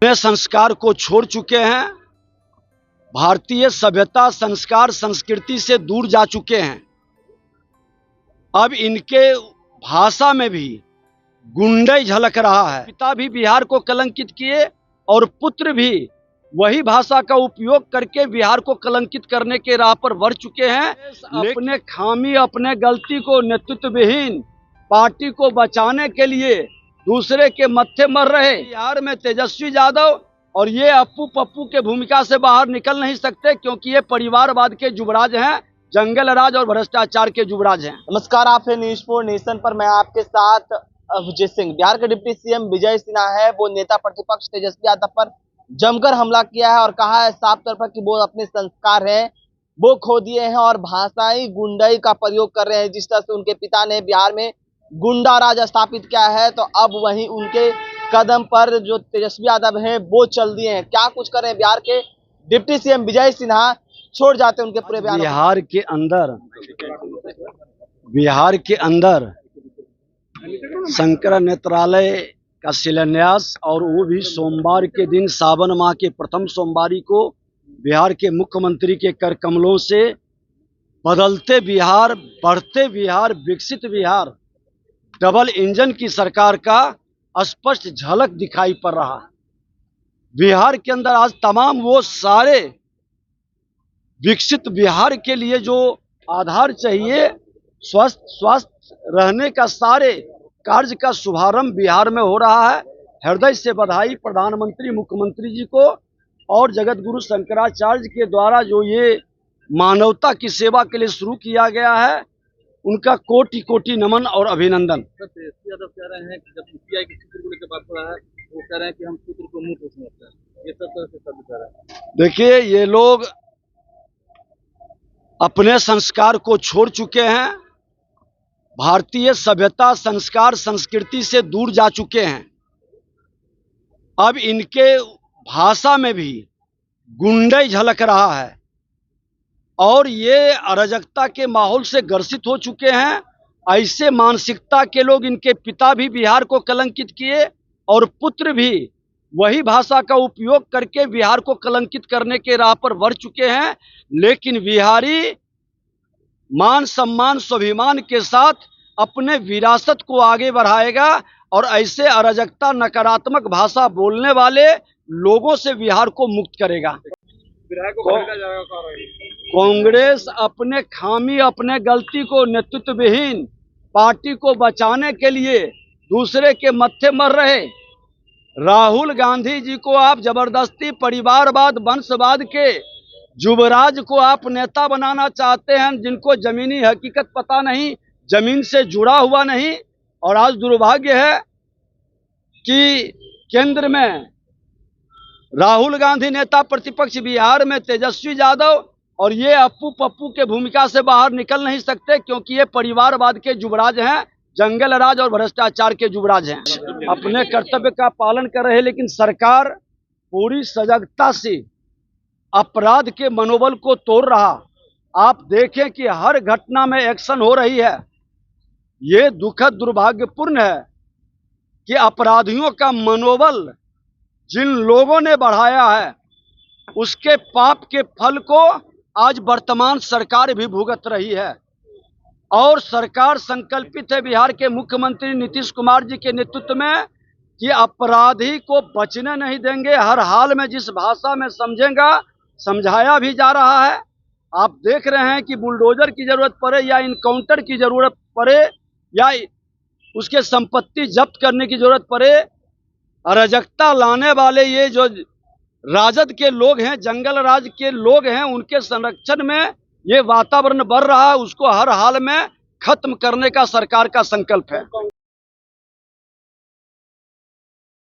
वे संस्कार को छोड़ चुके हैं, भारतीय सभ्यता संस्कार संस्कृति से दूर जा चुके हैं। अब इनके भाषा में भी गुंडई झलक रहा है। पिता भी बिहार को कलंकित किए और पुत्र भी वही भाषा का उपयोग करके बिहार को कलंकित करने के राह पर बढ़ चुके हैं। अपने खामी, अपने गलती को नेतृत्व विहीन पार्टी को बचाने के लिए दूसरे के मत्थे मर रहे बिहार में तेजस्वी यादव और ये अप्पू पप्पू के भूमिका से बाहर निकल नहीं सकते, क्योंकि ये परिवारवाद के युवराज हैं, जंगल राज और भ्रष्टाचार के युवराज हैं। नमस्कार, आप है न्यूज़ 4 नेशन पर। मैं आपके साथ विजय सिंह। बिहार के डिप्टी सीएम विजय सिन्हा है, वो नेता प्रतिपक्ष तेजस्वी यादव पर जमकर हमला किया है और कहा है साफ तौर पर कि वो अपने संस्कार हैं वो खो दिए हैं और भाषाई गुंडाई का प्रयोग कर रहे हैं। जिस तरह से उनके पिता ने बिहार में गुंडा राज स्थापित किया है, तो अब वहीं उनके कदम पर जो तेजस्वी यादव हैं वो चल दिए हैं। क्या कुछ कर रहे हैं बिहार के डिप्टी सीएम विजय सिन्हा, छोड़ जाते हैं उनके पूरे बयान। बिहार के अंदर शंकर नेत्रालय का शिलान्यास, और वो भी सोमवार के दिन, सावन माह के प्रथम सोमवारी को बिहार के मुख्यमंत्री के कर कमलों से बदलते बिहार, बढ़ते बिहार, विकसित बिहार, डबल इंजन की सरकार का स्पष्ट झलक दिखाई पड़ रहा है। बिहार के अंदर आज तमाम वो सारे विकसित बिहार के लिए जो आधार चाहिए, स्वस्थ रहने का सारे कार्य का शुभारंभ बिहार में हो रहा है। हृदय से बधाई प्रधानमंत्री, मुख्यमंत्री जी को और जगत गुरु शंकराचार्य के द्वारा जो ये मानवता की सेवा के लिए शुरू किया गया है, उनका कोटि कोटि नमन और अभिनंदन। तेजस्वी यादव कह रहे हैं कि जब सीपीआई के सूत्र को लेकर बात हो रहा है, वो कह रहे हैं कि हम सूत्र को मुंह तोड़ सकते हैं। ये सब तरह से शब्द कह रहे हैं। देखिए, ये लोग अपने संस्कार को छोड़ चुके हैं, भारतीय सभ्यता संस्कार संस्कृति से दूर जा चुके हैं। अब इनके भाषा में भी गुंडई झलक रहा है और ये अराजकता के माहौल से ग्रसित हो चुके हैं। ऐसे मानसिकता के लोग, इनके पिता भी बिहार को कलंकित किए और पुत्र भी वही भाषा का उपयोग करके बिहार को कलंकित करने के राह पर बढ़ चुके हैं। लेकिन बिहारी मान सम्मान स्वाभिमान के साथ अपने विरासत को आगे बढ़ाएगा और ऐसे अराजकता, नकारात्मक भाषा बोलने वाले लोगों से बिहार को मुक्त करेगा। कांग्रेस अपने खामी, अपने गलती को नेतृत्व विहीन पार्टी को बचाने के लिए दूसरे के मत्थे मर रहे राहुल गांधी जी को आप जबरदस्ती परिवारवाद, वंशवाद के युवराज को आप नेता बनाना चाहते हैं, जिनको जमीनी हकीकत पता नहीं, जमीन से जुड़ा हुआ नहीं। और आज दुर्भाग्य है कि केंद्र में राहुल गांधी नेता प्रतिपक्ष, बिहार में तेजस्वी यादव और ये अप्पू पप्पू के भूमिका से बाहर निकल नहीं सकते, क्योंकि ये परिवारवाद के युवराज हैं, जंगल राज और भ्रष्टाचार के युवराज हैं। अपने कर्तव्य का पालन कर रहे, लेकिन सरकार पूरी सजगता से अपराध के मनोबल को तोड़ रहा। आप देखें कि हर घटना में एक्शन हो रही है। ये दुखद दुर्भाग्यपूर्ण है कि अपराधियों का मनोबल जिन लोगों ने बढ़ाया है, उसके पाप के फल को आज वर्तमान सरकार भी भुगत रही है। और सरकार संकल्पित है बिहार के मुख्यमंत्री नीतीश कुमार जी के नेतृत्व में कि अपराधी को बचने नहीं देंगे। हर हाल में जिस भाषा में समझेगा, समझाया भी जा रहा है। आप देख रहे हैं कि बुलडोजर की जरूरत पड़े या इनकाउंटर की जरूरत पड़े या उसके संपत्ति जब्त करने की जरूरत पड़े, अराजकता लाने वाले ये जो राजद के लोग हैं, जंगल राज के लोग हैं, उनके संरक्षण में ये वातावरण बढ़ रहा है। उसको हर हाल में खत्म करने का सरकार का संकल्प है।